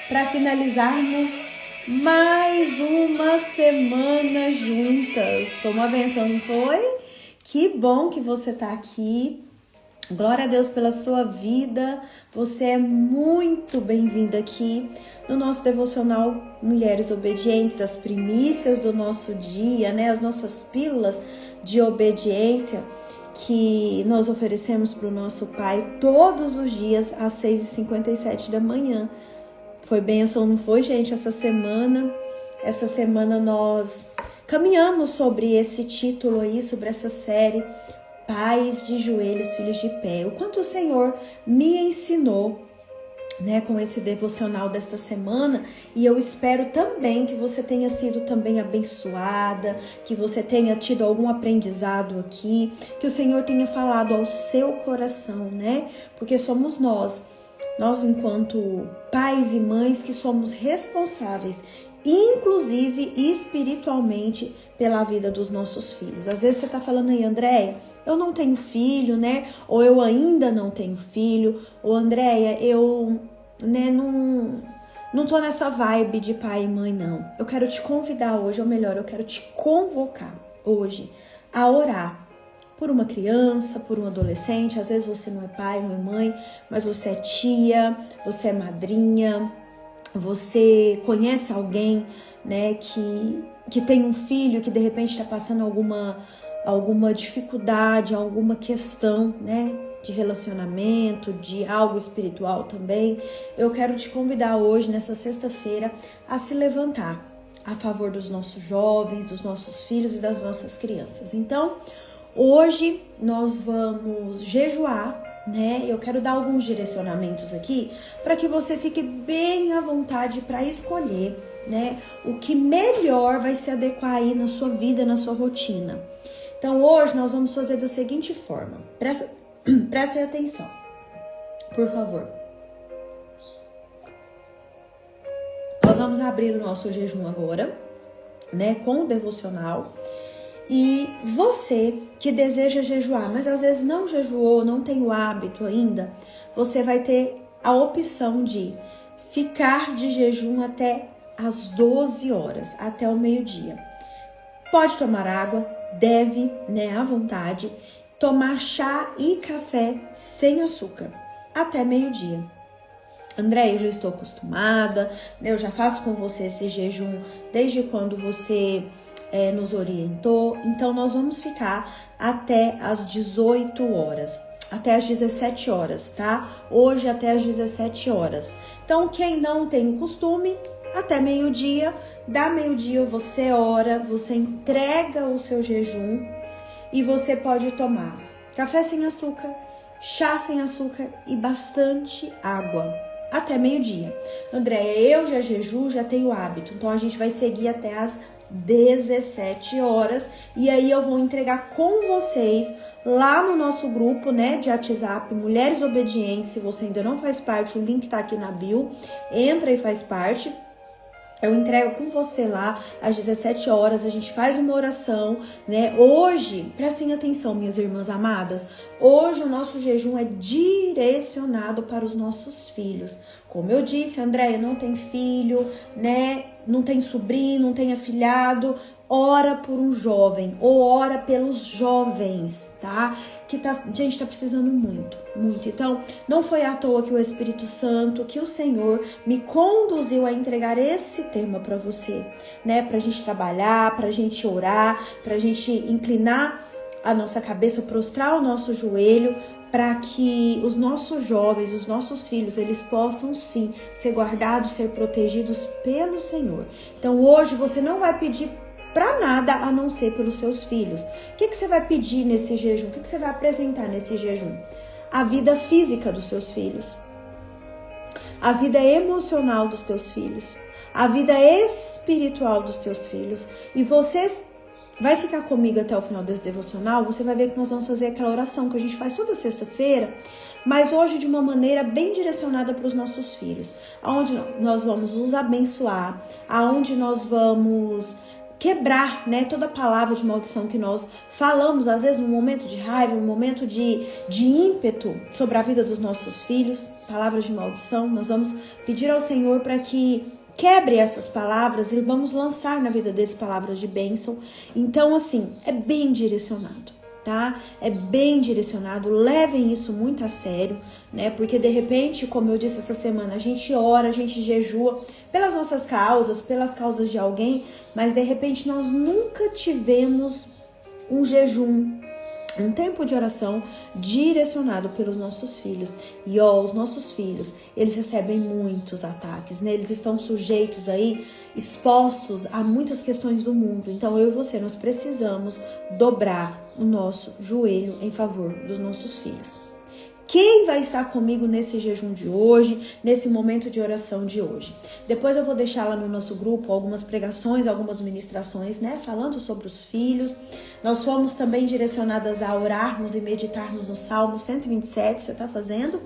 para finalizarmos mais uma semana juntas. Foi uma benção, não foi? Que bom que você tá aqui. Glória a Deus pela sua vida. Você é muito bem-vinda aqui no nosso devocional Mulheres Obedientes, as primícias do nosso dia, né? As nossas pílulas de obediência que nós oferecemos para o nosso Pai todos os dias às 6h57 da manhã. Foi bênção, não foi, gente? Essa semana nós caminhamos sobre esse título aí, sobre essa série Pais de Joelhos, Filhos de Pé. O quanto o Senhor me ensinou, né, com esse devocional desta semana, e eu espero também que você tenha sido também abençoada, que você tenha tido algum aprendizado aqui, que o Senhor tenha falado ao seu coração, né? Porque somos nós enquanto pais e mães que somos responsáveis, inclusive espiritualmente, pela vida dos nossos filhos. Às vezes você tá falando aí, Andréia, eu não tenho filho, né? Ou eu ainda não tenho filho. Ou Andréia, eu, né, não tô nessa vibe de pai e mãe, não. Eu quero te convidar hoje, ou melhor, eu quero te convocar hoje a orar por uma criança, por um adolescente. Às vezes você não é pai, não é mãe, mas você é tia, você é madrinha, você conhece alguém, né, que tem um filho que de repente está passando alguma dificuldade, alguma questão, né, de relacionamento, de algo espiritual também. Eu quero te convidar hoje, nessa sexta-feira, a se levantar a favor dos nossos jovens, dos nossos filhos e das nossas crianças. Então, hoje nós vamos jejuar, né? Eu quero dar alguns direcionamentos aqui para que você fique bem à vontade para escolher, né, o que melhor vai se adequar aí na sua vida, na sua rotina. Então hoje nós vamos fazer da seguinte forma. Prestem atenção, por favor. Nós vamos abrir o nosso jejum agora, né, com o devocional. E você que deseja jejuar, mas às vezes não jejuou, não tem o hábito ainda, você vai ter a opção de ficar de jejum até às 12 horas, até o meio-dia. Pode tomar água, deve, né, à vontade, tomar chá e café sem açúcar, até meio-dia. André, eu já estou acostumada, né, eu já faço com você esse jejum desde quando você nos orientou. Então nós vamos ficar até às 18 horas, até às 17 horas, tá? Hoje até às 17 horas. Então quem não tem o costume, até meio-dia, da meio-dia você ora, você entrega o seu jejum e você pode tomar café sem açúcar, chá sem açúcar e bastante água. Até meio-dia. Andréia, eu já jejuo, já tenho hábito, então a gente vai seguir até as 17 horas e aí eu vou entregar com vocês lá no nosso grupo, né, de WhatsApp, Mulheres Obedientes. Se você ainda não faz parte, o link tá aqui na bio, entra e faz parte. Eu entrego com você lá às 17 horas, a gente faz uma oração, né? Hoje, prestem atenção, minhas irmãs amadas, hoje o nosso jejum é direcionado para os nossos filhos. Como eu disse, Andréia não tem filho, né? Não tem sobrinho, não tem afilhado. Ora por um jovem ou ora pelos jovens, tá? A gente tá precisando muito, muito. Então, não foi à toa que o Espírito Santo, que o Senhor me conduziu a entregar esse tema para você, né? Pra gente trabalhar, pra gente orar, pra gente inclinar a nossa cabeça, prostrar o nosso joelho, para que os nossos jovens, os nossos filhos, eles possam sim ser guardados, ser protegidos pelo Senhor. Então, hoje você não vai pedir para nada a não ser pelos seus filhos. O que você vai pedir nesse jejum? O que você vai apresentar nesse jejum? A vida física dos seus filhos, a vida emocional dos teus filhos, a vida espiritual dos teus filhos. E você vai ficar comigo até o final desse devocional, você vai ver que nós vamos fazer aquela oração que a gente faz toda sexta-feira, mas hoje de uma maneira bem direcionada para os nossos filhos, aonde nós vamos os abençoar, aonde nós vamos quebrar, né, toda palavra de maldição que nós falamos, às vezes num momento de raiva, num momento de ímpeto sobre a vida dos nossos filhos, palavras de maldição. Nós vamos pedir ao Senhor para que quebre essas palavras e vamos lançar na vida deles palavras de bênção. Então, assim, é bem direcionado, tá? É bem direcionado, levem isso muito a sério, né? Porque de repente, como eu disse essa semana, a gente ora, a gente jejua pelas nossas causas, pelas causas de alguém, mas de repente nós nunca tivemos um jejum, um tempo de oração direcionado pelos nossos filhos. E os nossos filhos, eles recebem muitos ataques, né? Eles estão sujeitos aí, expostos a muitas questões do mundo. Então eu e você, nós precisamos dobrar o nosso joelho em favor dos nossos filhos. Quem vai estar comigo nesse jejum de hoje, nesse momento de oração de hoje? Depois eu vou deixar lá no nosso grupo algumas pregações, algumas ministrações, né? Falando sobre os filhos. Nós fomos também direcionadas a orarmos e meditarmos no Salmo 127, você está fazendo?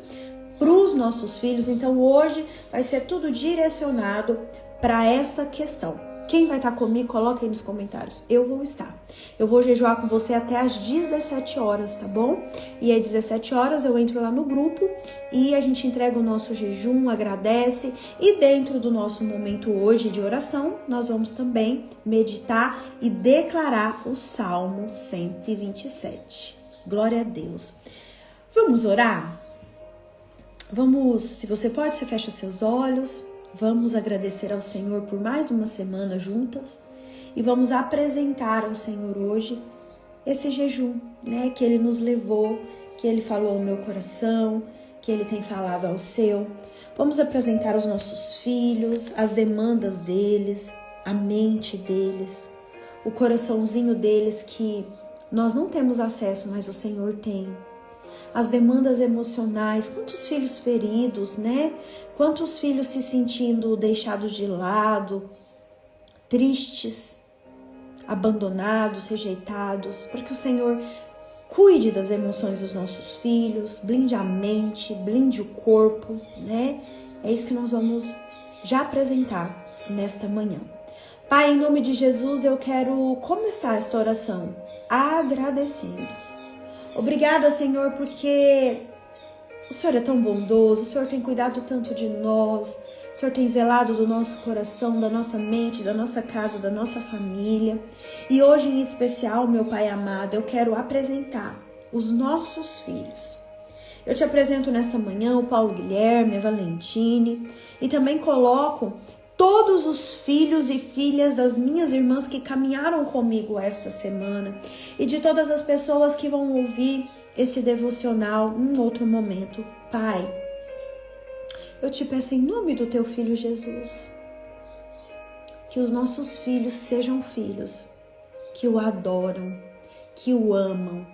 Para os nossos filhos. Então hoje vai ser tudo direcionado para essa questão. Quem vai estar comigo, coloca aí nos comentários. Eu vou estar. Eu vou jejuar com você até às 17 horas, tá bom? E às 17 horas eu entro lá no grupo e a gente entrega o nosso jejum, agradece. E dentro do nosso momento hoje de oração, nós vamos também meditar e declarar o Salmo 127. Glória a Deus. Vamos orar? Vamos, se você pode, você fecha seus olhos. Vamos agradecer ao Senhor por mais uma semana juntas e vamos apresentar ao Senhor hoje esse jejum, né, que Ele nos levou, que Ele falou ao meu coração, que Ele tem falado ao seu. Vamos apresentar os nossos filhos, as demandas deles, a mente deles, o coraçãozinho deles que nós não temos acesso, mas o Senhor tem. As demandas emocionais, quantos filhos feridos, né? Quantos filhos se sentindo deixados de lado, tristes, abandonados, rejeitados, para que o Senhor cuide das emoções dos nossos filhos, blinde a mente, blinde o corpo, né? É isso que nós vamos já apresentar nesta manhã. Pai, em nome de Jesus, eu quero começar esta oração agradecendo. Obrigada, Senhor, porque o Senhor é tão bondoso, o Senhor tem cuidado tanto de nós, o Senhor tem zelado do nosso coração, da nossa mente, da nossa casa, da nossa família. E hoje em especial, meu Pai amado, eu quero apresentar os nossos filhos. Eu te apresento nesta manhã o Paulo Guilherme, a Valentine e também coloco todos os filhos e filhas das minhas irmãs que caminharam comigo esta semana e de todas as pessoas que vão ouvir esse devocional em outro momento. Pai, eu te peço em nome do teu Filho Jesus, que os nossos filhos sejam filhos que o adoram, que o amam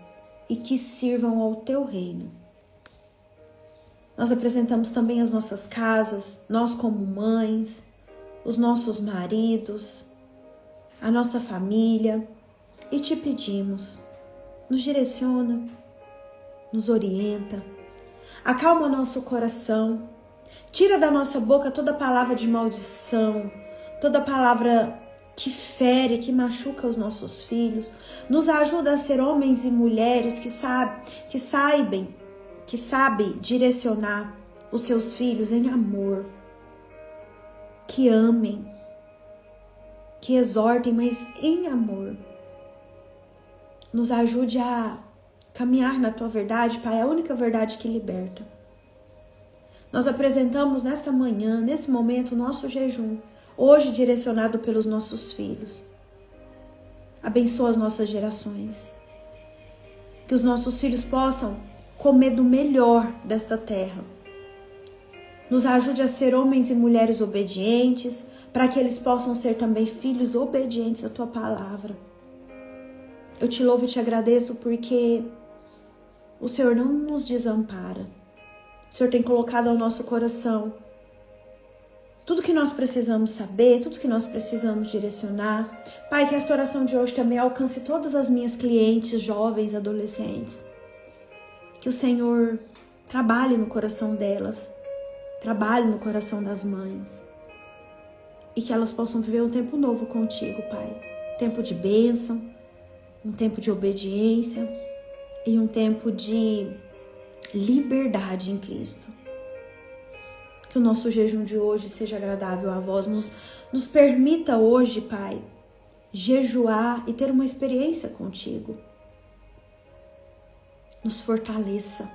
e que sirvam ao teu reino. Nós apresentamos também as nossas casas, nós como mães, os nossos maridos, a nossa família, e te pedimos, nos direciona, nos orienta, acalma nosso coração, tira da nossa boca toda palavra de maldição, toda palavra que fere, que machuca os nossos filhos, nos ajuda a ser homens e mulheres que sabem direcionar os seus filhos em amor, que amem, que exortem, mas em amor. Nos ajude a caminhar na tua verdade, Pai, a única verdade que liberta. Nós apresentamos nesta manhã, nesse momento, o nosso jejum, hoje direcionado pelos nossos filhos. Abençoa as nossas gerações. Que os nossos filhos possam comer do melhor desta terra. Nos ajude a ser homens e mulheres obedientes, para que eles possam ser também filhos obedientes à tua palavra. Eu te louvo e te agradeço porque o Senhor não nos desampara. O Senhor tem colocado ao nosso coração tudo que nós precisamos saber, tudo que nós precisamos direcionar. Pai, que esta oração de hoje também alcance todas as minhas clientes, jovens, adolescentes. Que o Senhor trabalhe no coração delas, trabalhe no coração das mães. E que elas possam viver um tempo novo contigo, Pai. tempo de bênção, um tempo de obediência e um tempo de liberdade em Cristo. Que o nosso jejum de hoje seja agradável a vós. Nos permita hoje, Pai, jejuar e ter uma experiência contigo. Nos fortaleça,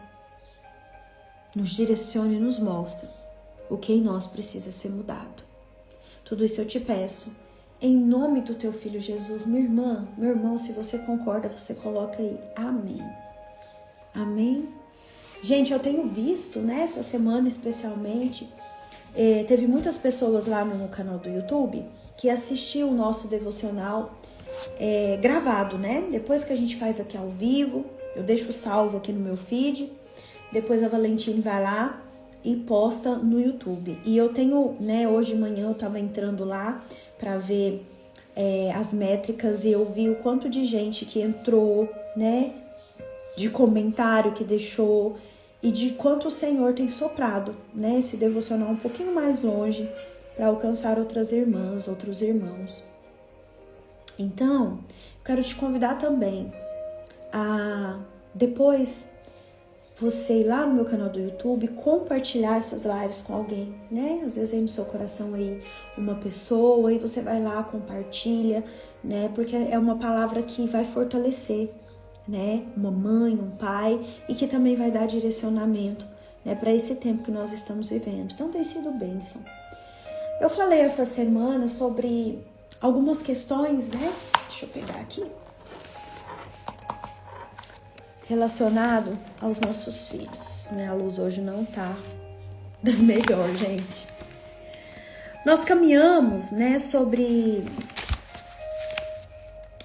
nos direcione e nos mostre o que em nós precisa ser mudado. Tudo isso eu te peço, em nome do teu Filho Jesus. Minha irmã, meu irmão, se você concorda, você coloca aí. Amém. Amém. Gente, eu tenho visto, essa semana especialmente, teve muitas pessoas lá no canal do YouTube que assistiu o nosso devocional gravado, Depois que a gente faz aqui ao vivo, eu deixo salvo aqui no meu feed, depois a Valentine vai lá e posta no YouTube. E eu tenho, hoje de manhã eu tava entrando lá para ver as métricas e eu vi o quanto de gente que entrou, de comentário que deixou e de quanto o Senhor tem soprado, esse devocional um pouquinho mais longe para alcançar outras irmãs, outros irmãos. Então, quero te convidar também a depois você ir lá no meu canal do YouTube, compartilhar essas lives com alguém, Às vezes aí no seu coração aí uma pessoa, aí você vai lá, compartilha, Porque é uma palavra que vai fortalecer, Uma mãe, um pai, e que também vai dar direcionamento, para esse tempo que nós estamos vivendo. Então tem sido bênção. Eu falei essa semana sobre algumas questões, Deixa eu pegar aqui. Relacionado aos nossos filhos. Minha luz hoje não tá das melhores, gente. Nós caminhamos, sobre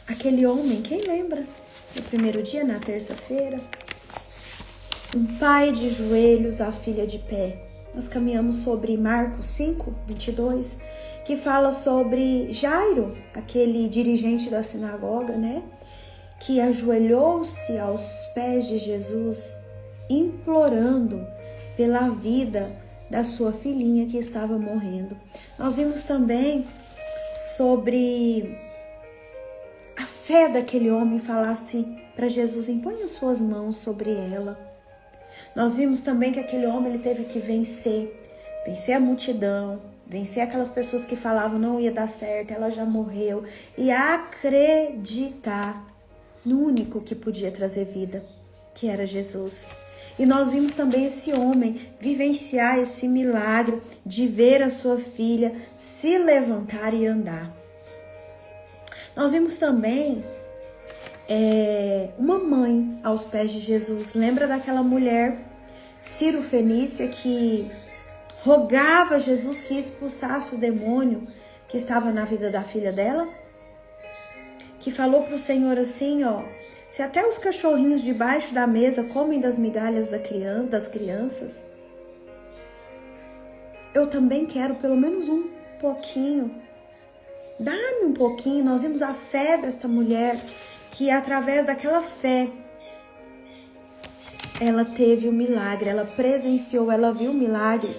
aquele homem, quem lembra? No primeiro dia, na terça-feira, um pai de joelhos, a filha de pé. Nós caminhamos sobre Marcos 5, 22, que fala sobre Jairo, aquele dirigente da sinagoga, que ajoelhou-se aos pés de Jesus, implorando pela vida da sua filhinha que estava morrendo. Nós vimos também sobre a fé daquele homem falasse para Jesus, impõe as suas mãos sobre ela. Nós vimos também que aquele homem ele teve que vencer a multidão, vencer aquelas pessoas que falavam não ia dar certo, ela já morreu, e acreditar no único que podia trazer vida, que era Jesus. E nós vimos também esse homem vivenciar esse milagre de ver a sua filha se levantar e andar. Nós vimos também uma mãe aos pés de Jesus. Lembra daquela mulher, Ciro Fenícia, que rogava a Jesus que expulsasse o demônio que estava na vida da filha dela? Que falou para o Senhor assim, se até os cachorrinhos debaixo da mesa comem das migalhas das crianças, eu também quero pelo menos um pouquinho. Dá-me um pouquinho. Nós vimos a fé desta mulher, que através daquela fé, ela teve o milagre, ela presenciou, ela viu o milagre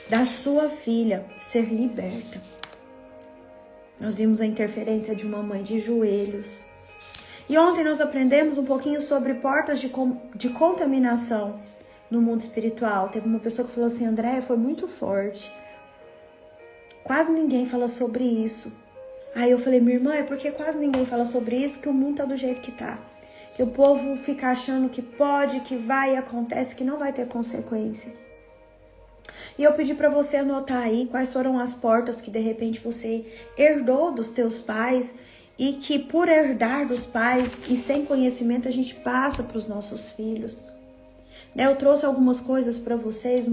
da sua filha ser liberta. Nós vimos a interferência de uma mãe de joelhos. E ontem nós aprendemos um pouquinho sobre portas de contaminação no mundo espiritual. Teve uma pessoa que falou assim, Andréia, foi muito forte. Quase ninguém fala sobre isso. Aí eu falei, minha irmã, é porque quase ninguém fala sobre isso que o mundo tá do jeito que tá. Que o povo fica achando que pode, que vai e acontece, que não vai ter consequência. E eu pedi para você anotar aí quais foram as portas que de repente você herdou dos teus pais e que por herdar dos pais e sem conhecimento a gente passa para os nossos filhos. Eu trouxe algumas coisas para vocês,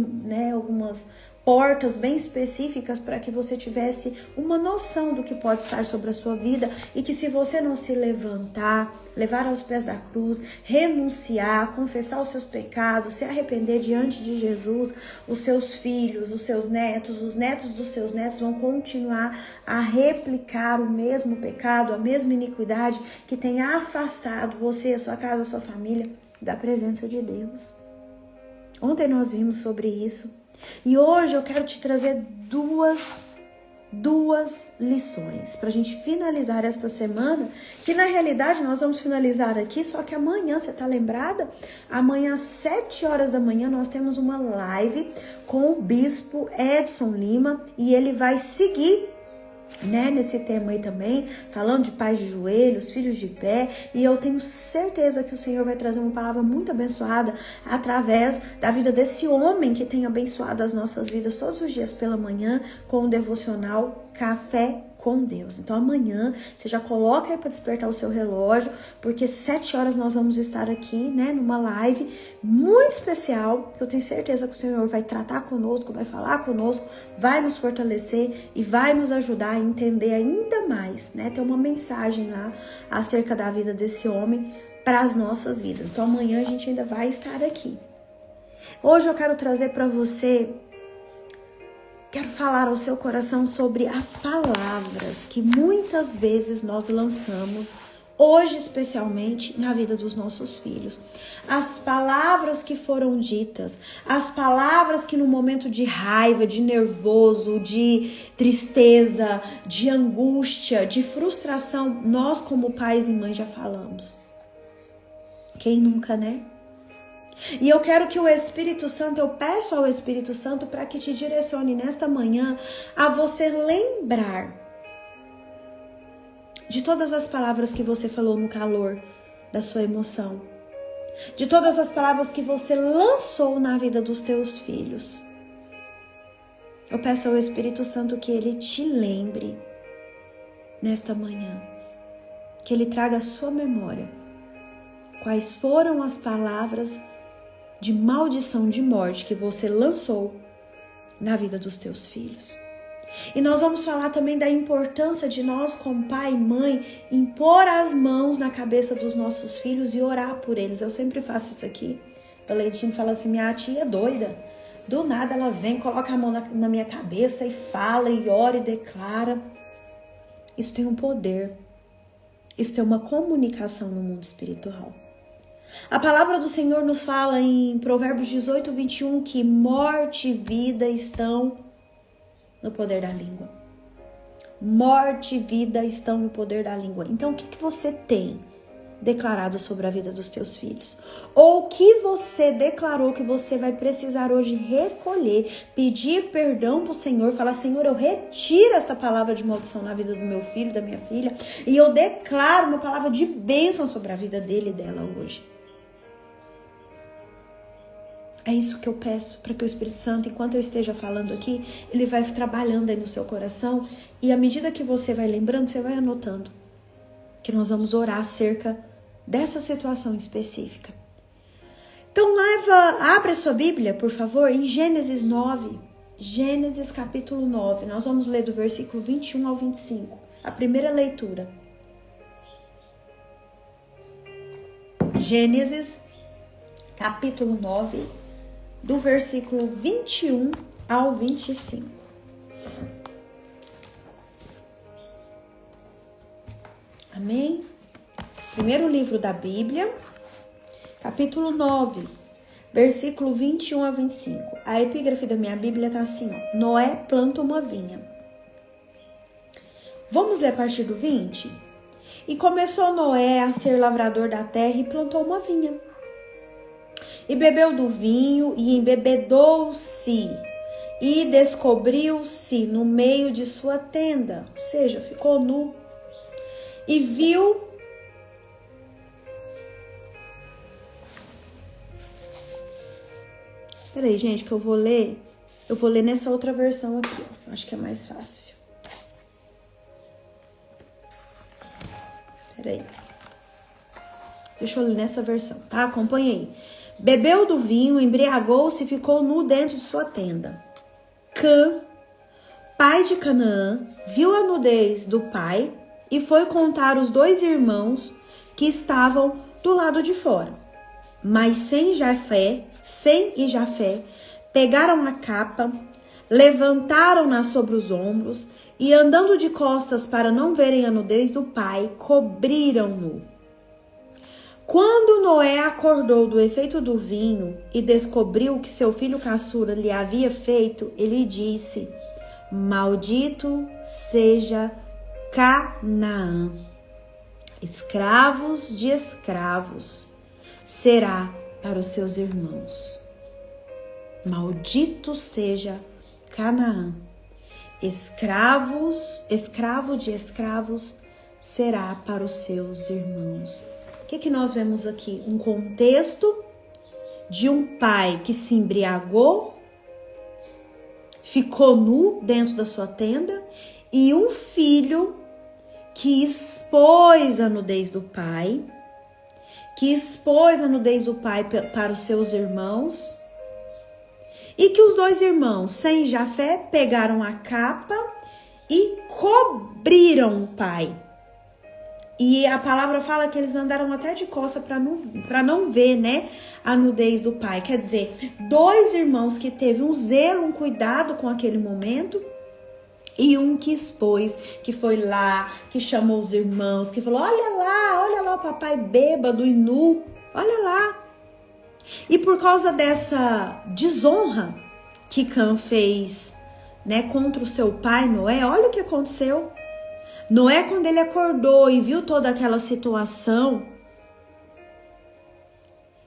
algumas portas bem específicas para que você tivesse uma noção do que pode estar sobre a sua vida e que se você não se levantar, levar aos pés da cruz, renunciar, confessar os seus pecados, se arrepender diante de Jesus, os seus filhos, os seus netos, os netos dos seus netos vão continuar a replicar o mesmo pecado, a mesma iniquidade que tem afastado você, a sua casa, a sua família da presença de Deus. Ontem nós vimos sobre isso. E hoje eu quero te trazer duas 2 lições para a gente finalizar esta semana, que na realidade nós vamos finalizar aqui, só que amanhã, você tá lembrada? Amanhã às 7 horas da manhã nós temos uma live com o bispo Edson Lima e ele vai seguir, né, nesse tema aí também, falando de pais de joelhos, filhos de pé, e eu tenho certeza que o Senhor vai trazer uma palavra muito abençoada através da vida desse homem que tem abençoado as nossas vidas todos os dias pela manhã com o devocional Café com Deus. Então amanhã você já coloca aí para despertar o seu relógio, porque 7 horas nós vamos estar aqui, né, numa live muito especial, que eu tenho certeza que o Senhor vai tratar conosco, vai falar conosco, vai nos fortalecer e vai nos ajudar a entender ainda mais, né, ter uma mensagem lá acerca da vida desse homem para as nossas vidas. Então amanhã a gente ainda vai estar aqui. Hoje eu quero trazer para você, quero falar ao seu coração sobre as palavras que muitas vezes nós lançamos, hoje especialmente na vida dos nossos filhos. As palavras que foram ditas, as palavras que no momento de raiva, de nervoso, de tristeza, de angústia, de frustração, nós como pais e mães já falamos. Quem nunca, né? E eu quero que o Espírito Santo, eu peço ao Espírito Santo para que te direcione nesta manhã a você lembrar de todas as palavras que você falou no calor da sua emoção, de todas as palavras que você lançou na vida dos teus filhos. Eu peço ao Espírito Santo que ele te lembre nesta manhã, que ele traga à sua memória quais foram as palavras de maldição, de morte que você lançou na vida dos teus filhos. E nós vamos falar também da importância de nós, como pai e mãe, impor as mãos na cabeça dos nossos filhos e orar por eles. Eu sempre faço isso aqui. O Leitinho fala assim, minha tia é doida. Do nada ela vem, coloca a mão na minha cabeça e fala, e ora e declara. Isso tem um poder. Isso tem uma comunicação no mundo espiritual. A palavra do Senhor nos fala em Provérbios 18, 21, que morte e vida estão no poder da língua. Morte e vida estão no poder da língua. Então, o que você tem declarado sobre a vida dos teus filhos? Ou o que você declarou que você vai precisar hoje recolher, pedir perdão para o Senhor, falar, Senhor, eu retiro esta palavra de maldição na vida do meu filho, da minha filha, e eu declaro uma palavra de bênção sobre a vida dele e dela hoje. É isso que eu peço para que o Espírito Santo, enquanto eu esteja falando aqui, ele vai trabalhando aí no seu coração. E à medida que você vai lembrando, você vai anotando. Que nós vamos orar acerca dessa situação específica. Então abre a sua Bíblia, por favor, em Gênesis 9. Gênesis capítulo 9. Nós vamos ler do versículo 21 ao 25. A primeira leitura. Gênesis capítulo 9. Do versículo 21 ao 25. Amém? Primeiro livro da Bíblia, capítulo 9, versículo 21 a 25. A epígrafe da minha Bíblia está assim, ó. Noé planta uma vinha. Vamos ler a partir do 20? E começou Noé a ser lavrador da terra e plantou uma vinha. E bebeu do vinho e embebedou-se e descobriu-se no meio de sua tenda, ou seja, ficou nu. E viu Peraí, gente, que eu vou ler nessa outra versão aqui, ó. Acho que é mais fácil. Peraí. Deixa eu ler nessa versão, tá? Acompanha aí. Bebeu do vinho, embriagou-se e ficou nu dentro de sua tenda. Cã, pai de Canaã, viu a nudez do pai e foi contar os 2 irmãos que estavam do lado de fora. Mas Sem e Jafé pegaram a capa, levantaram-na sobre os ombros e, andando de costas para não verem a nudez do pai, cobriram-no. Quando Noé acordou do efeito do vinho e descobriu que seu filho caçula lhe havia feito, ele disse, Maldito seja Canaã. Escravos de escravos será para os seus irmãos. Maldito seja Canaã. Escravo de escravos será para os seus irmãos. O que nós vemos aqui? Um contexto de um pai que se embriagou, ficou nu dentro da sua tenda, e um filho que expôs a nudez do pai, para os seus irmãos, e que os dois irmãos, Sem e Jafé, pegaram a capa e cobriram o pai. E a palavra fala que eles andaram até de costa para não ver, né, a nudez do pai. Quer dizer, dois irmãos que teve um zelo, um cuidado com aquele momento, e um que expôs, que foi lá, que chamou os irmãos, que falou, olha lá o papai bêbado e nu, olha lá. E por causa dessa desonra que Cã fez, né, contra o seu pai Noé, olha o que aconteceu. Noé, quando ele acordou e viu toda aquela situação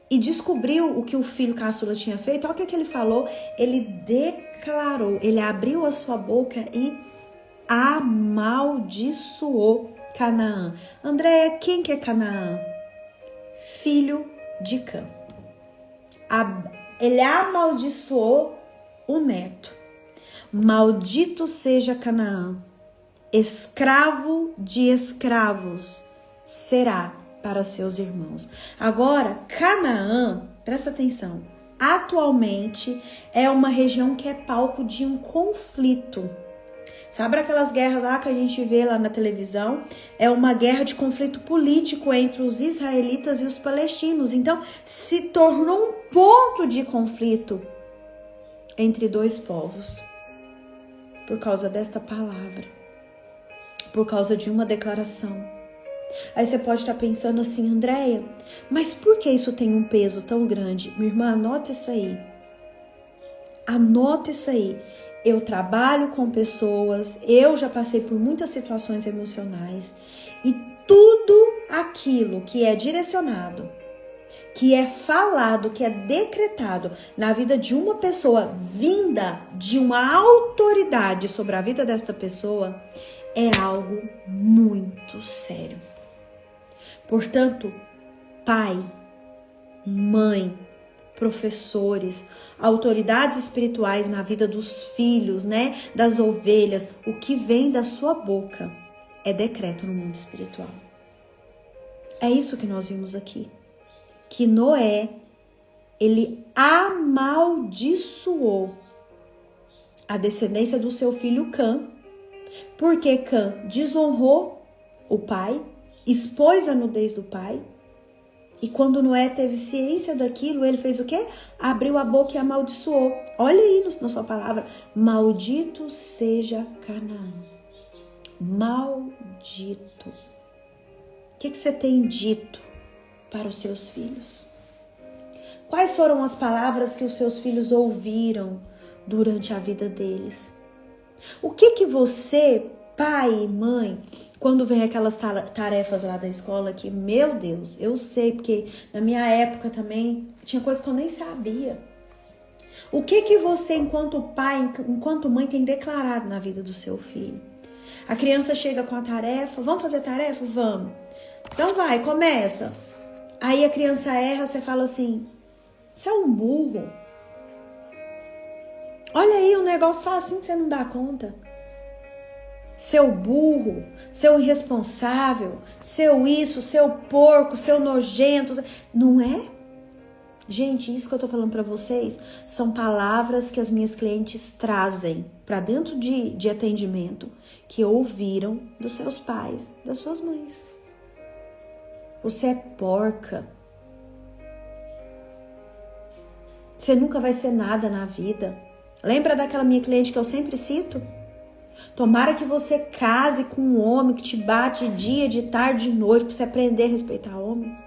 e descobriu o que o filho caçula tinha feito, olha o que ele falou. Ele declarou, ele abriu a sua boca e amaldiçoou Canaã. Andréia, quem que é Canaã? Filho de Cã. Ele amaldiçoou o neto. Maldito seja Canaã. Escravo de escravos será para seus irmãos. Agora, Canaã, presta atenção, atualmente é uma região que é palco de um conflito. Sabe aquelas guerras lá que a gente vê lá na televisão? É uma guerra de conflito político entre os israelitas e os palestinos. Então, se tornou um ponto de conflito entre dois povos por causa desta palavra, por causa de uma declaração. Aí você pode estar pensando assim, Andréia, mas por que isso tem um peso tão grande? Minha irmã, anota isso aí. Anota isso aí. Eu trabalho com pessoas, eu já passei por muitas situações emocionais, e tudo aquilo que é direcionado, que é falado, que é decretado na vida de uma pessoa, vinda de uma autoridade sobre a vida desta pessoa, é algo muito sério. Portanto, pai, mãe, professores, autoridades espirituais na vida dos filhos, né, das ovelhas, o que vem da sua boca é decreto no mundo espiritual. É isso que nós vimos aqui. Que Noé, ele amaldiçoou a descendência do seu filho Cã, porque Cã desonrou o pai, expôs a nudez do pai. E quando Noé teve ciência daquilo, ele fez o quê? Abriu a boca e amaldiçoou. Olha aí na sua palavra. Maldito seja Canaã. Maldito. O que você tem dito para os seus filhos? Quais foram as palavras que os seus filhos ouviram durante a vida deles? O que você, pai e mãe, quando vem aquelas tarefas lá da escola que, meu Deus, eu sei, porque na minha época também tinha coisa que eu nem sabia. O que você, enquanto pai, enquanto mãe, tem declarado na vida do seu filho? A criança chega com a tarefa, vamos fazer tarefa? Vamos. Então vai, começa. Aí a criança erra, você fala assim, você é um burro. Olha aí, um negócio fácil assim, você não dá conta. Seu burro, seu irresponsável, seu isso, seu porco, seu nojento, não é? Gente, isso que eu tô falando pra vocês são palavras que as minhas clientes trazem pra dentro de atendimento, que ouviram dos seus pais, das suas mães. Você é porca. Você nunca vai ser nada na vida. Lembra daquela minha cliente que eu sempre cito? Tomara que você case com um homem que te bate de dia, de tarde, de noite, pra você aprender a respeitar homem.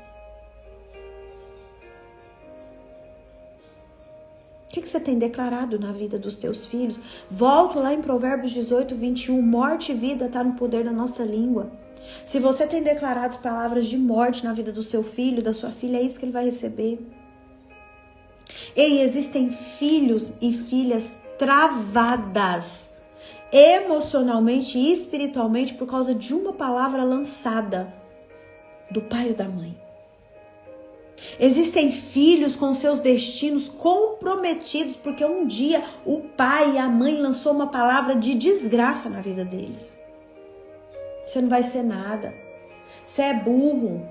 O que você você tem declarado na vida dos teus filhos? Volto lá em Provérbios 18, 21. Morte e vida está no poder da nossa língua. Se você tem declarado palavras de morte na vida do seu filho, da sua filha, é isso que ele vai receber. Ei, existem filhos e filhas travadas emocionalmente e espiritualmente por causa de uma palavra lançada do pai ou da mãe. Existem filhos com seus destinos comprometidos porque um dia o pai e a mãe lançou uma palavra de desgraça na vida deles. Você não vai ser nada. Você é burro.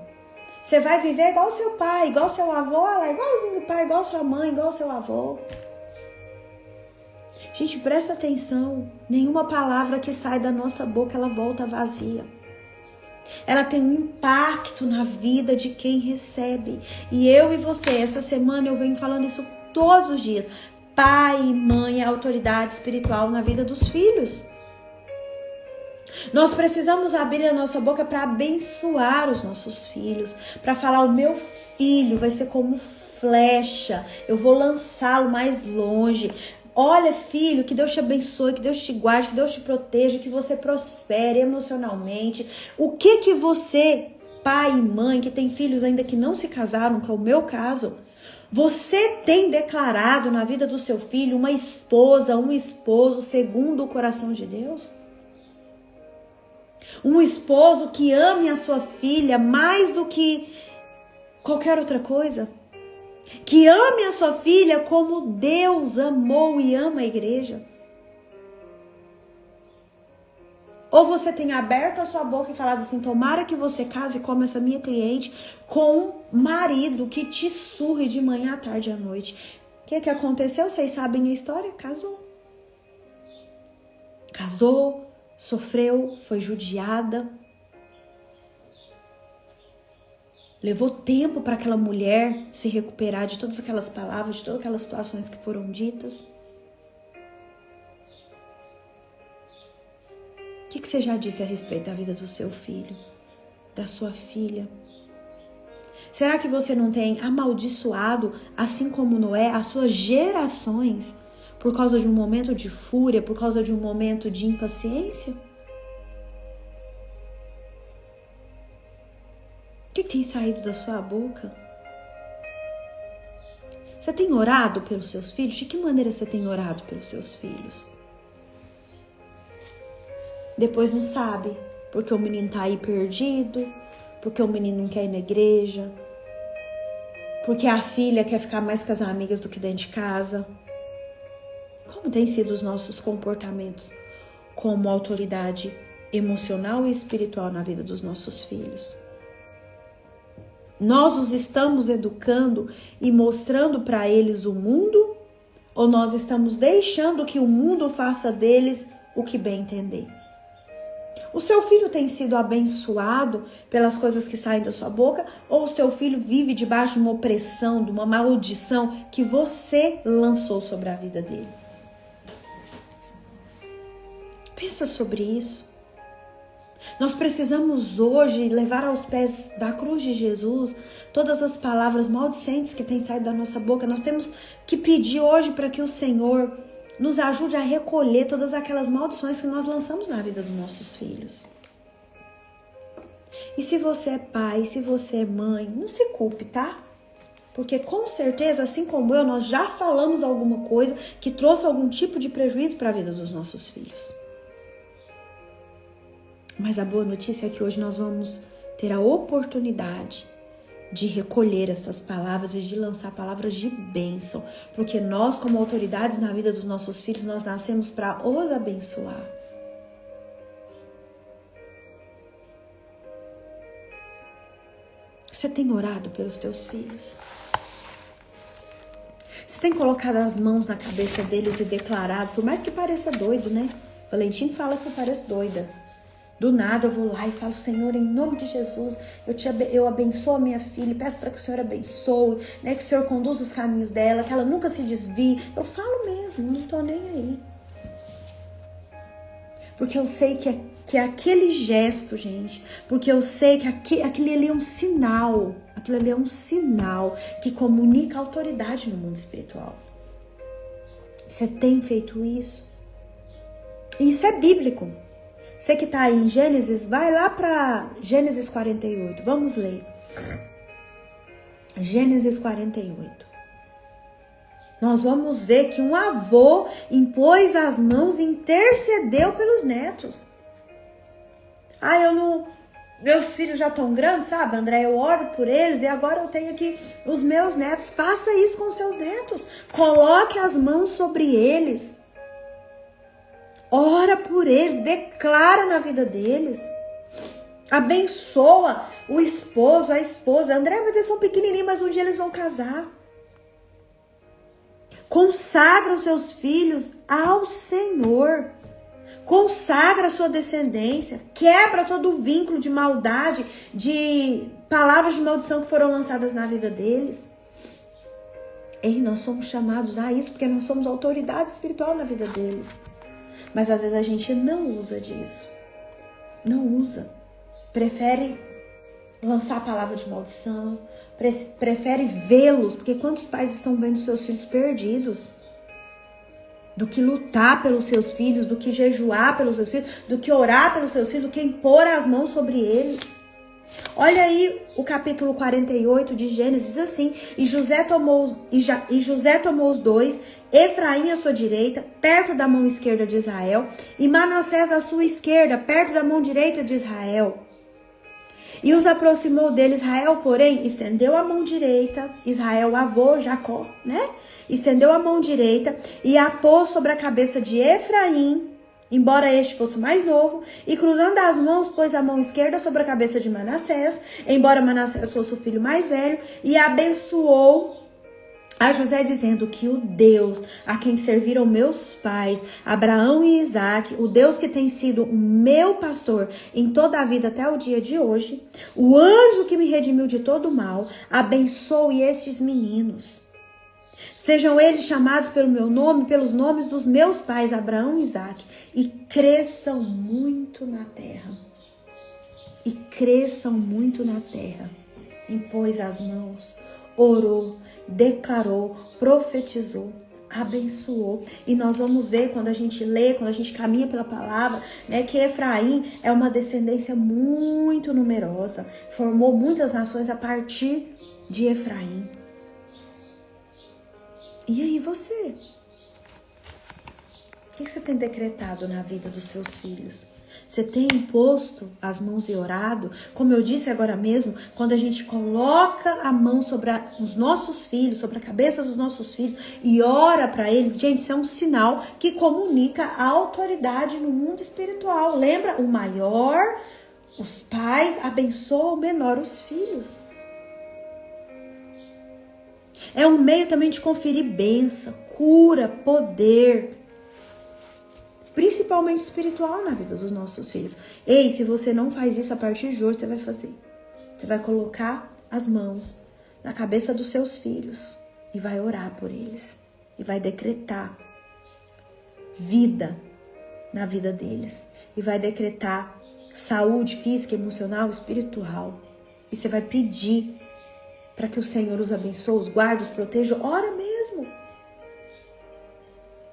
Você vai viver igual seu pai, igual seu avô, igualzinho o pai, igual sua mãe, igual seu avô. Gente, presta atenção. Nenhuma palavra que sai da nossa boca, ela volta vazia. Ela tem um impacto na vida de quem recebe. E eu e você, essa semana eu venho falando isso todos os dias. Pai e mãe é autoridade espiritual na vida dos filhos. Nós precisamos abrir a nossa boca para abençoar os nossos filhos. Para falar, o meu filho vai ser como flecha. Eu vou lançá-lo mais longe. Olha, filho, que Deus te abençoe, que Deus te guarde, que Deus te proteja, que você prospere emocionalmente. O que você, pai e mãe, que tem filhos ainda que não se casaram, que é o meu caso, você tem declarado na vida do seu filho uma esposa, um esposo segundo o coração de Deus? Um esposo que ame a sua filha mais do que qualquer outra coisa? Que ame a sua filha como Deus amou e ama a igreja? Ou você tem aberto a sua boca e falado assim, tomara que você case como essa minha cliente, com um marido que te surre de manhã à tarde e à noite. O que aconteceu? Vocês sabem a história? Casou, sofreu, foi judiada. Levou tempo para aquela mulher se recuperar de todas aquelas palavras, de todas aquelas situações que foram ditas. O que você já disse a respeito da vida do seu filho, da sua filha? Será que você não tem amaldiçoado, assim como Noé, as suas gerações por causa de um momento de fúria, por causa de um momento de impaciência? O que tem saído da sua boca? Você tem orado pelos seus filhos? De que maneira você tem orado pelos seus filhos? Depois não sabe, porque o menino tá aí perdido, porque o menino não quer ir na igreja, porque a filha quer ficar mais com as amigas do que dentro de casa. Como têm sido os nossos comportamentos como autoridade emocional e espiritual na vida dos nossos filhos? Nós os estamos educando e mostrando para eles o mundo, ou nós estamos deixando que o mundo faça deles o que bem entender? O seu filho tem sido abençoado pelas coisas que saem da sua boca, ou o seu filho vive debaixo de uma opressão, de uma maldição que você lançou sobre a vida dele? Pensa sobre isso. Nós precisamos hoje levar aos pés da cruz de Jesus todas as palavras maldicentes que têm saído da nossa boca. Nós temos que pedir hoje para que o Senhor nos ajude a recolher todas aquelas maldições que nós lançamos na vida dos nossos filhos. E se você é pai, se você é mãe, não se culpe, tá? Porque com certeza, assim como eu, nós já falamos alguma coisa que trouxe algum tipo de prejuízo para a vida dos nossos filhos. Mas a boa notícia é que hoje nós vamos ter a oportunidade de recolher essas palavras e de lançar palavras de bênção. Porque nós, como autoridades na vida dos nossos filhos, nós nascemos para os abençoar. Você tem orado pelos teus filhos? Você tem colocado as mãos na cabeça deles e declarado, por mais que pareça doido, né? Valentim fala que eu pareço doida. Do nada eu vou lá e falo, Senhor, em nome de Jesus, eu abençoo a minha filha, peço para que o Senhor abençoe, né, que o Senhor conduza os caminhos dela, que ela nunca se desvie. Eu falo mesmo, não tô nem aí. Porque eu sei que é aquele gesto, gente, porque eu sei que aquele ali é um sinal, aquilo ali é um sinal que comunica autoridade no mundo espiritual. Você tem feito isso? Isso é bíblico. Você que está aí em Gênesis, vai lá para Gênesis 48. Vamos ler. Gênesis 48. Nós vamos ver que um avô impôs as mãos e intercedeu pelos netos. Meus filhos já estão grandes, sabe, André? Eu oro por eles e agora eu tenho aqui os meus netos. Faça isso com os seus netos. Coloque as mãos sobre eles. Ora por eles, declara na vida deles. Abençoa o esposo, a esposa. André, mas eles são pequenininhos, mas um dia eles vão casar. Consagra os seus filhos ao Senhor. Consagra a sua descendência. Quebra todo o vínculo de maldade, de palavras de maldição que foram lançadas na vida deles. E nós somos chamados a isso porque nós somos autoridade espiritual na vida deles. Mas às vezes a gente não usa disso. Não usa. Prefere lançar a palavra de maldição. Prefere vê-los. Porque quantos pais estão vendo seus filhos perdidos? Do que lutar pelos seus filhos, do que jejuar pelos seus filhos, do que orar pelos seus filhos, do que impor as mãos sobre eles. Olha aí o capítulo 48 de Gênesis, diz assim: E José tomou os dois, Efraim à sua direita, perto da mão esquerda de Israel, e Manassés à sua esquerda, perto da mão direita de Israel. E os aproximou dele. Israel, porém, estendeu a mão direita, Israel, avô, Jacó, né? Estendeu a mão direita e a pôs sobre a cabeça de Efraim, embora este fosse mais novo, e cruzando as mãos, pôs a mão esquerda sobre a cabeça de Manassés, embora Manassés fosse o filho mais velho, e abençoou a José, dizendo que o Deus a quem serviram meus pais, Abraão e Isaque, o Deus que tem sido o meu pastor em toda a vida até o dia de hoje, o anjo que me redimiu de todo o mal, abençoe estes meninos. Sejam eles chamados pelo meu nome, pelos nomes dos meus pais, Abraão e Isaque, e cresçam muito na terra. E cresçam muito na terra. Impôs as mãos, orou, declarou, profetizou, abençoou. E nós vamos ver quando a gente lê, quando a gente caminha pela palavra, né, que Efraim é uma descendência muito numerosa. Formou muitas nações a partir de Efraim. E aí você? O que você tem decretado na vida dos seus filhos? Você tem imposto as mãos e orado? Como eu disse agora mesmo, quando a gente coloca a mão sobre os nossos filhos, sobre a cabeça dos nossos filhos e ora para eles, gente, isso é um sinal que comunica a autoridade no mundo espiritual. Lembra? O maior, os pais abençoam o menor, os filhos. É um meio também de conferir bênção, cura, poder, principalmente espiritual na vida dos nossos filhos. Ei, se você não faz isso a partir de hoje, você vai fazer. Você vai colocar as mãos na cabeça dos seus filhos e vai orar por eles. E vai decretar vida na vida deles. E vai decretar saúde física, emocional, espiritual. E você vai pedir para que o Senhor os abençoe, os guarde, os proteja. Ora mesmo.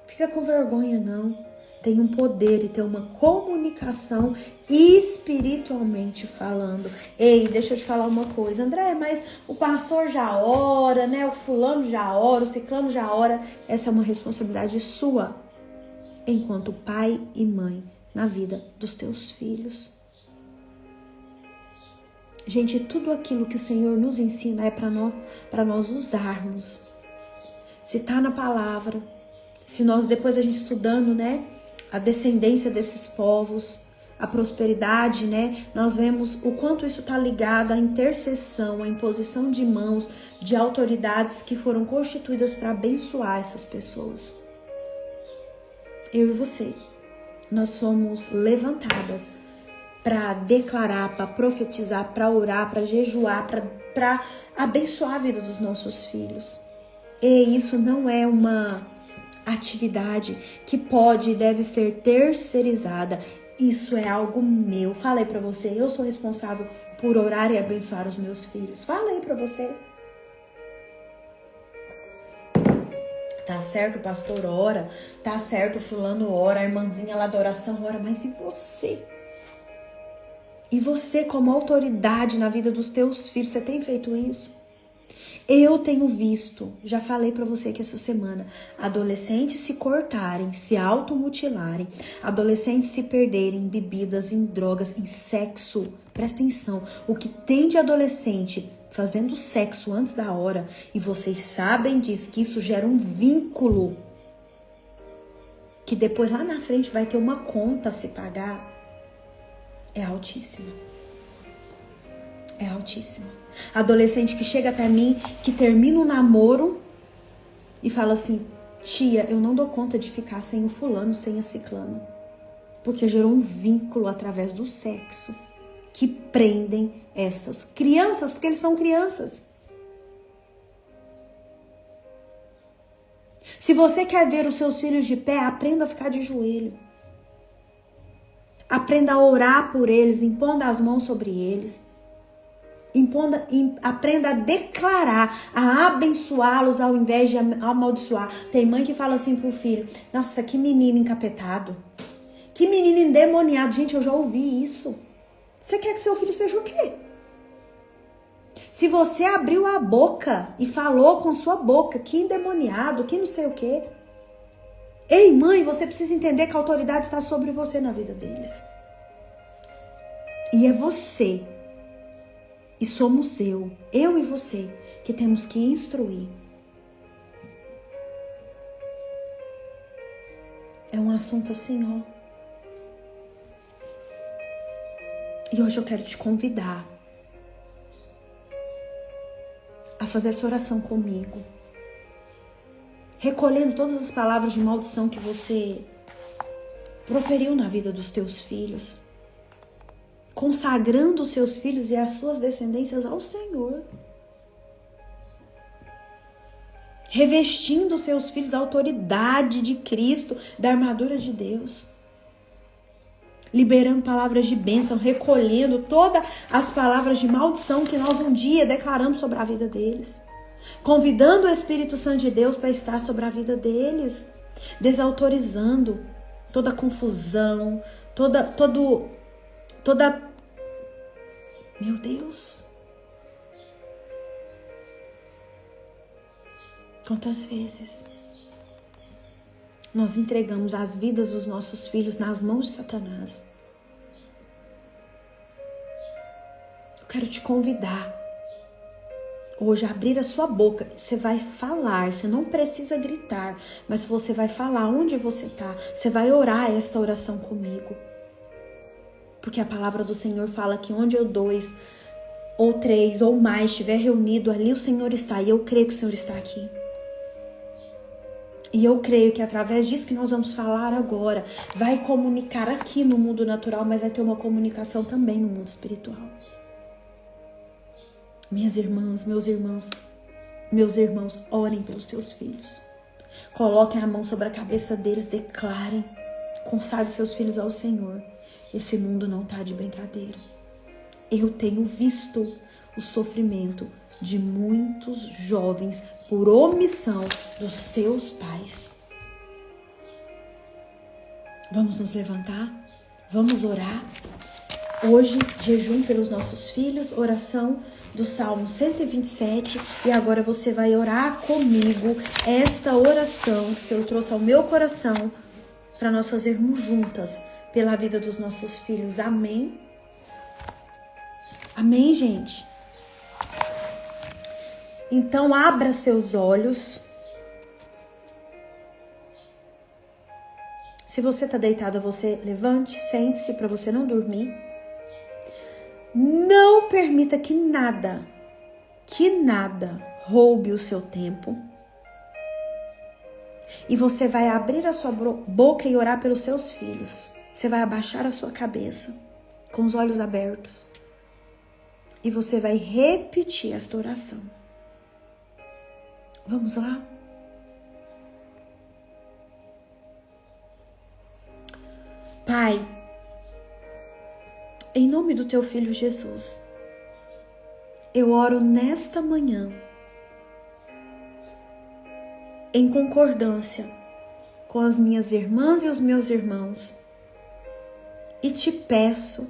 Fica com vergonha, não. Tem um poder e tem uma comunicação espiritualmente falando. Ei, deixa eu te falar uma coisa, André, mas o pastor já ora, né? O fulano já ora, o ciclano já ora. Essa é uma responsabilidade sua, enquanto pai e mãe, na vida dos teus filhos. Gente, tudo aquilo que o Senhor nos ensina é para nós usarmos. Se tá na palavra, se nós depois a gente estudando, né, a descendência desses povos, a prosperidade, né, nós vemos o quanto isso tá ligado à intercessão, à imposição de mãos de autoridades que foram constituídas para abençoar essas pessoas. Eu e você, nós fomos levantadas para declarar, para profetizar, para orar, para jejuar, para abençoar a vida dos nossos filhos. E isso não é uma atividade que pode e deve ser terceirizada. Isso é algo meu. Fala aí para você, eu sou responsável por orar e abençoar os meus filhos. Fala aí para você. Tá certo, o pastor ora, tá certo, o fulano ora, a irmãzinha lá da oração ora, mas e você? E você, como autoridade na vida dos teus filhos, você tem feito isso? Eu tenho visto, já falei pra você que essa semana, adolescentes se cortarem, se automutilarem, adolescentes se perderem em bebidas, em drogas, em sexo. Presta atenção, o que tem de adolescente fazendo sexo antes da hora, e vocês sabem disso, que isso gera um vínculo, que depois lá na frente vai ter uma conta a se pagar, é altíssima. É altíssima. Adolescente que chega até mim, que termina o namoro e fala assim: tia, eu não dou conta de ficar sem o fulano, sem a ciclana. Porque gerou um vínculo através do sexo que prendem essas crianças, porque eles são crianças. Se você quer ver os seus filhos de pé, aprenda a ficar de joelho. Aprenda a orar por eles, impondo as mãos sobre eles. Aprenda a declarar, a abençoá-los ao invés de amaldiçoar. Tem mãe que fala assim pro filho: nossa, que menino encapetado, que menino endemoniado. Gente, eu já ouvi isso. Você quer que seu filho seja o quê? Se você abriu a boca e falou com sua boca que endemoniado, que não sei o quê. Ei, mãe, você precisa entender que a autoridade está sobre você na vida deles. E é você. E somos eu e você, que temos que instruir. É um assunto assim, ó. E hoje eu quero te convidar a fazer essa oração comigo. Recolhendo todas as palavras de maldição que você proferiu na vida dos teus filhos. Consagrando os seus filhos e as suas descendências ao Senhor. Revestindo os seus filhos da autoridade de Cristo, da armadura de Deus. Liberando palavras de bênção, recolhendo todas as palavras de maldição que nós um dia declaramos sobre a vida deles. Convidando o Espírito Santo de Deus para estar sobre a vida deles. Desautorizando toda confusão, toda meu Deus. Quantas vezes nós entregamos as vidas dos nossos filhos nas mãos de Satanás? Eu quero te convidar hoje a abrir a sua boca. Você vai falar, você não precisa gritar, mas você vai falar onde você está. Você vai orar esta oração comigo. Porque a palavra do Senhor fala que onde eu 2 ou 3 ou mais estiver reunido, ali o Senhor está. E eu creio que o Senhor está aqui. E eu creio que através disso que nós vamos falar agora, vai comunicar aqui no mundo natural, mas vai ter uma comunicação também no mundo espiritual. Minhas irmãs, meus irmãos, orem pelos seus filhos. Coloquem a mão sobre a cabeça deles, declarem, consagrem seus filhos ao Senhor. Esse mundo não está de brincadeira. Eu tenho visto o sofrimento de muitos jovens por omissão dos seus pais. Vamos nos levantar? Vamos orar? Hoje, jejum pelos nossos filhos, oração do Salmo 127. E agora você vai orar comigo esta oração que o Senhor trouxe ao meu coração para nós fazermos juntas pela vida dos nossos filhos. Amém? Amém, gente? Então, abra seus olhos. Se você está deitada, você levante, sente-se para você não dormir. Não permita que nada roube o seu tempo. E você vai abrir a sua boca e orar pelos seus filhos. Você vai abaixar a sua cabeça com os olhos abertos. E você vai repetir esta oração. Vamos lá? Pai, em nome do teu filho Jesus, eu oro nesta manhã. em concordância com as minhas irmãs e os meus irmãos. E te peço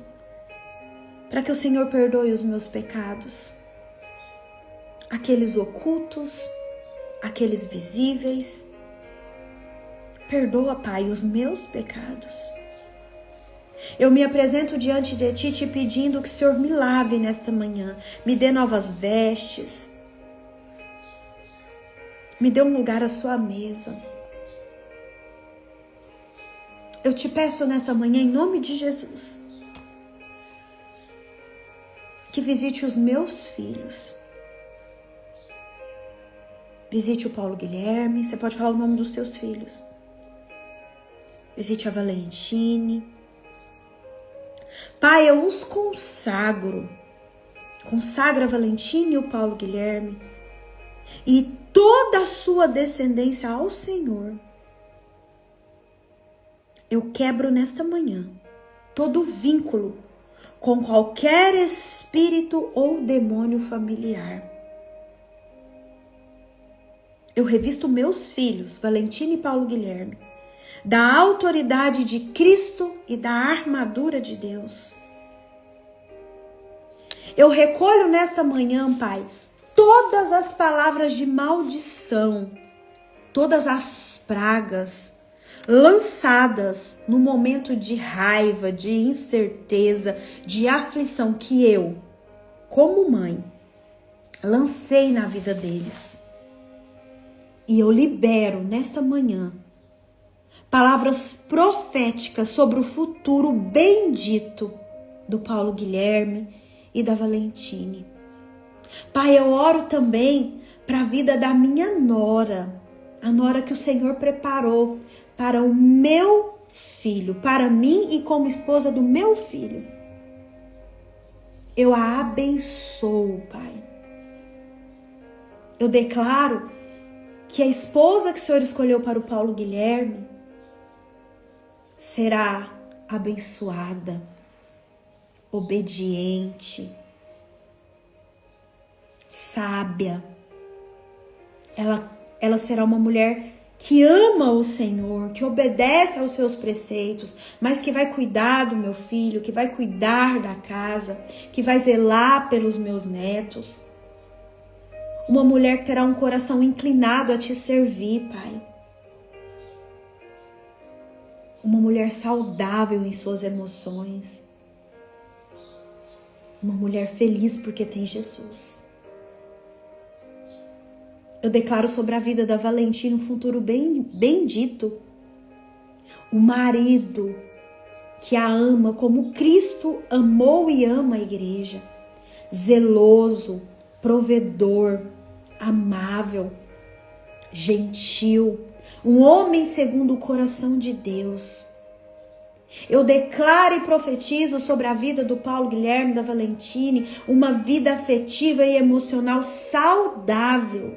para que o Senhor perdoe os meus pecados, aqueles ocultos, aqueles visíveis. Perdoa, Pai, os meus pecados. Eu me apresento diante de Ti, te pedindo que o Senhor me lave nesta manhã, me dê novas vestes, me dê um lugar à sua mesa. Eu te peço nesta manhã, em nome de Jesus, que visite os meus filhos. Visite o Paulo Guilherme, você pode falar o nome dos teus filhos. Visite a Valentine. Pai, eu os consagro. Consagra a Valentine e o Paulo Guilherme e toda a sua descendência ao Senhor. Eu quebro nesta manhã todo vínculo com qualquer espírito ou demônio familiar. Eu revisto meus filhos, Valentine e Paulo Guilherme, da autoridade de Cristo e da armadura de Deus. Eu recolho nesta manhã, Pai, todas as palavras de maldição, todas as pragas lançadas no momento de raiva, de incerteza, de aflição que eu, como mãe, lancei na vida deles. E eu libero nesta manhã palavras proféticas sobre o futuro bendito do Paulo Guilherme e da Valentine. Pai, eu oro também para a vida da minha nora, a nora que o Senhor preparou para o meu filho, para mim e como esposa do meu filho. Eu a abençoo, Pai. Eu declaro que a esposa que o Senhor escolheu para o Paulo Guilherme será abençoada, obediente, sábia. Ela será uma mulher que ama o Senhor, que obedece aos seus preceitos, mas que vai cuidar do meu filho, que vai cuidar da casa, que vai zelar pelos meus netos. Uma mulher que terá um coração inclinado a te servir, Pai. Uma mulher saudável em suas emoções. Uma mulher feliz porque tem Jesus. Eu declaro sobre a vida da Valentine um futuro bendito. Um marido que a ama como Cristo amou e ama a igreja. Zeloso, provedor, amável, gentil. Um homem segundo o coração de Deus. Eu declaro e profetizo sobre a vida do Paulo Guilherme e da Valentine uma vida afetiva e emocional saudável.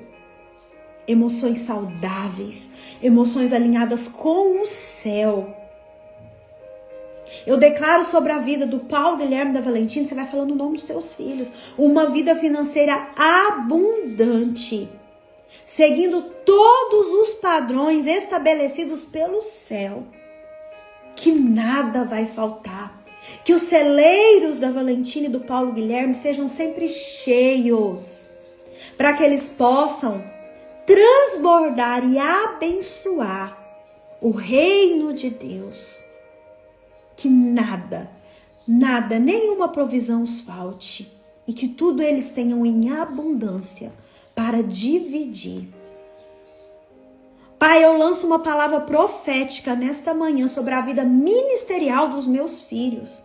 Emoções saudáveis, emoções alinhadas com o céu. Eu declaro sobre a vida do Paulo Guilherme e da Valentine, você vai falando o nome dos seus filhos, uma vida financeira abundante, seguindo todos os padrões estabelecidos pelo céu. Que nada vai faltar. Que os celeiros da Valentine e do Paulo Guilherme sejam sempre cheios, para que eles possam transbordar e abençoar o reino de Deus. Que nada, nenhuma provisão os falte e que tudo eles tenham em abundância para dividir. Pai, eu lanço uma palavra profética nesta manhã sobre a vida ministerial dos meus filhos,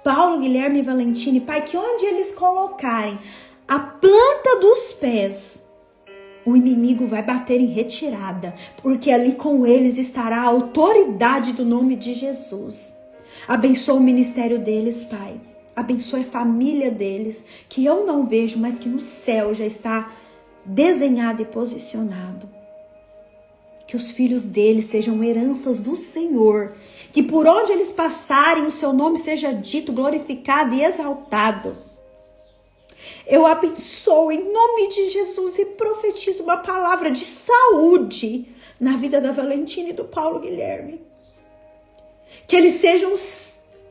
Paulo, Guilherme e Valentine. Pai, que onde eles colocarem a planta dos pés, o inimigo vai bater em retirada, porque ali com eles estará a autoridade do nome de Jesus. Abençoa o ministério deles, Pai. Abençoa a família deles, que eu não vejo, mas que no céu já está desenhado e posicionado. Que os filhos deles sejam heranças do Senhor, que por onde eles passarem o seu nome seja dito, glorificado e exaltado. Eu abençoo em nome de Jesus e profetizo uma palavra de saúde na vida da Valentina e do Paulo Guilherme. Que eles sejam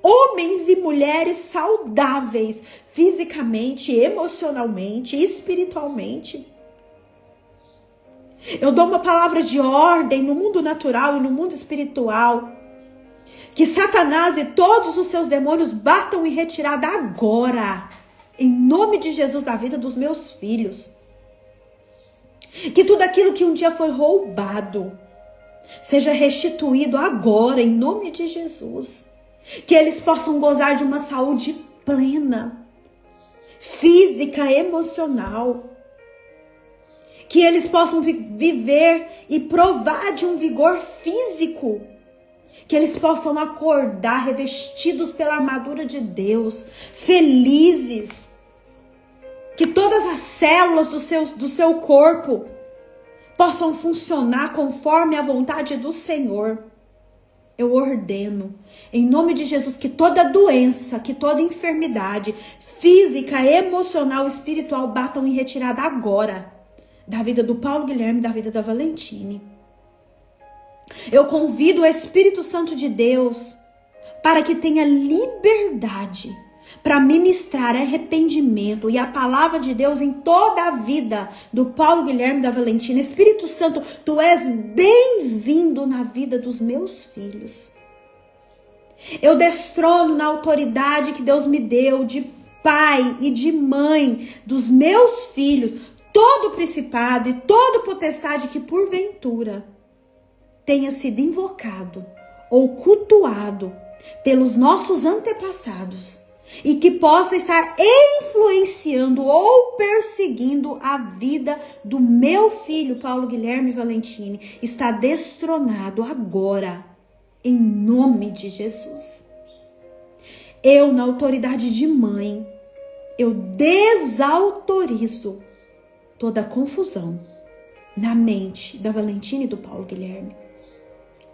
homens e mulheres saudáveis, fisicamente, emocionalmente, espiritualmente. Eu dou uma palavra de ordem no mundo natural e no mundo espiritual. Que Satanás e todos os seus demônios batam em retirada agora. Em nome de Jesus, da vida dos meus filhos. Que tudo aquilo que um dia foi roubado seja restituído agora, em nome de Jesus. Que eles possam gozar de uma saúde plena, física, emocional. Que eles possam viver e provar de um vigor físico. Que eles possam acordar revestidos pela armadura de Deus, felizes. Que todas as células do seu corpo possam funcionar conforme a vontade do Senhor. Eu ordeno, em nome de Jesus, que toda doença, que toda enfermidade física, emocional, espiritual batam em retirada agora. Da vida do Paulo Guilherme, da vida da Valentine. Eu convido o Espírito Santo de Deus para que tenha liberdade para ministrar arrependimento e a palavra de Deus em toda a vida do Paulo Guilherme e da Valentina. Espírito Santo, tu és bem-vindo na vida dos meus filhos. Eu destrono na autoridade que Deus me deu de pai e de mãe dos meus filhos todo principado e todo potestade que porventura tenha sido invocado ou cultuado pelos nossos antepassados e que possa estar influenciando ou perseguindo a vida do meu filho Paulo Guilherme Valentine, está destronado agora, em nome de Jesus. Eu, na autoridade de mãe, eu desautorizo toda a confusão na mente da Valentina e do Paulo Guilherme.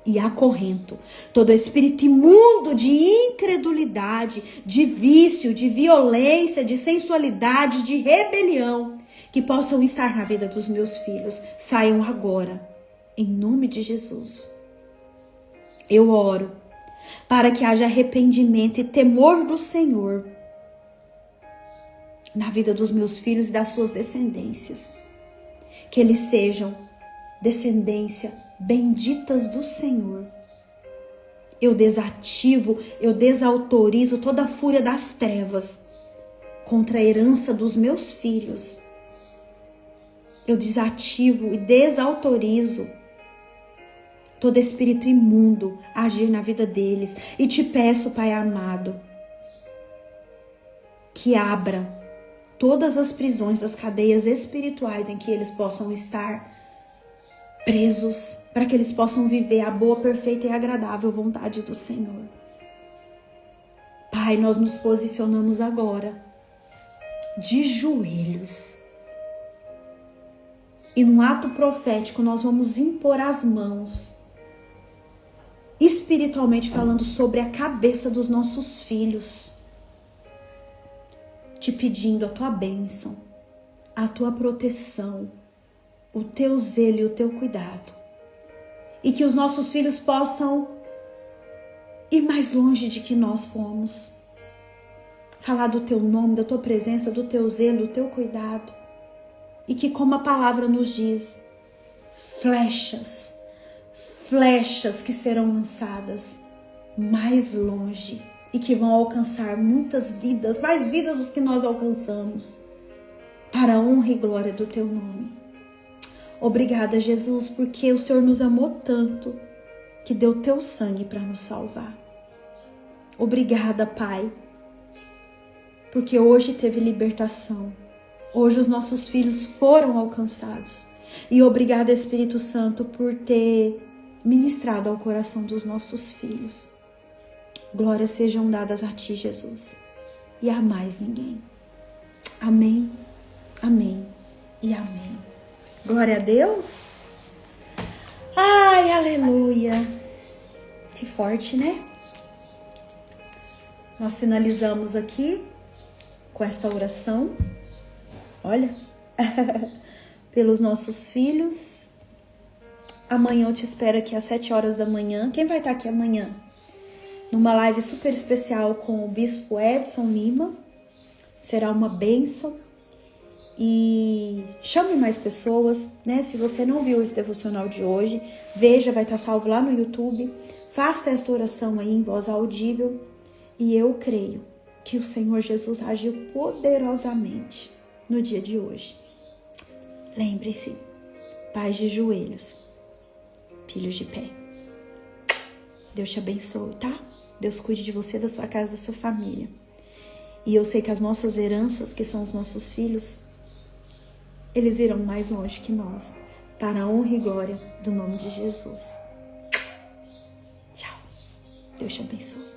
E acorrento todo espírito imundo de incredulidade, de vício, de violência, de sensualidade, de rebelião, que possam estar na vida dos meus filhos. Saiam agora, em nome de Jesus. Eu oro para que haja arrependimento e temor do Senhor na vida dos meus filhos e das suas descendências. Que eles sejam descendência benditas do Senhor. Eu desativo, eu desautorizo toda a fúria das trevas contra a herança dos meus filhos. Eu desativo e desautorizo todo espírito imundo a agir na vida deles. E te peço, Pai amado, que abra todas as prisões das cadeias espirituais em que eles possam estar presos, para que eles possam viver a boa, perfeita e agradável vontade do Senhor. Pai, nós nos posicionamos agora de joelhos e num ato profético nós vamos impor as mãos, espiritualmente falando, sobre a cabeça dos nossos filhos, te pedindo a tua bênção, a tua proteção, o teu zelo e o teu cuidado. E que os nossos filhos possam ir mais longe de que nós fomos. Falar do teu nome, da tua presença, do teu zelo, do teu cuidado. E que, como a palavra nos diz, flechas que serão lançadas mais longe e que vão alcançar muitas vidas, mais vidas do que nós alcançamos, para a honra e glória do teu nome. Obrigada, Jesus, porque o Senhor nos amou tanto que deu teu sangue para nos salvar. Obrigada, Pai, porque hoje teve libertação. Hoje os nossos filhos foram alcançados. E obrigada, Espírito Santo, por ter ministrado ao coração dos nossos filhos. Glórias sejam dadas a ti, Jesus, e a mais ninguém. Amém, amém e amém. Glória a Deus. Ai, aleluia. Que forte, né? Nós finalizamos aqui com esta oração. Olha, pelos nossos filhos. Amanhã eu te espero aqui às 7 horas da manhã. Quem vai estar aqui amanhã? Numa live super especial com o Bispo Edson Lima. Será uma bênção. E chame mais pessoas, né? Se você não viu esse devocional de hoje, veja, vai estar salvo lá no YouTube. Faça esta oração aí em voz audível. E eu creio que o Senhor Jesus agiu poderosamente no dia de hoje. Lembre-se, pais de joelhos, filhos de pé. Deus te abençoe, tá? Deus cuide de você, da sua casa, da sua família. E eu sei que as nossas heranças, que são os nossos filhos, eles irão mais longe que nós, para a honra e glória do nome de Jesus. Tchau. Deus te abençoe.